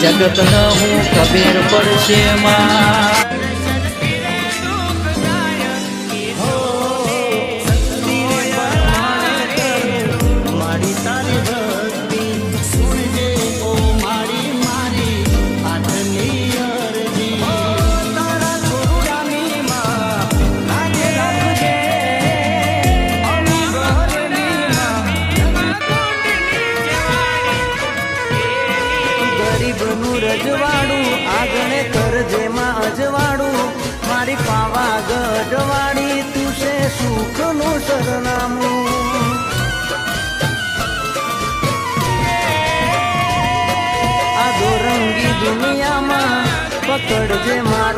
જગત ન હું ખબર પડશે માં રજવાડું આગણે કરજે માં અજવાડું મારી પાવાગઢ વાળી તું છે સુખનું સરનામું આ દોરંગી દુનિયામાં પકડજે મારું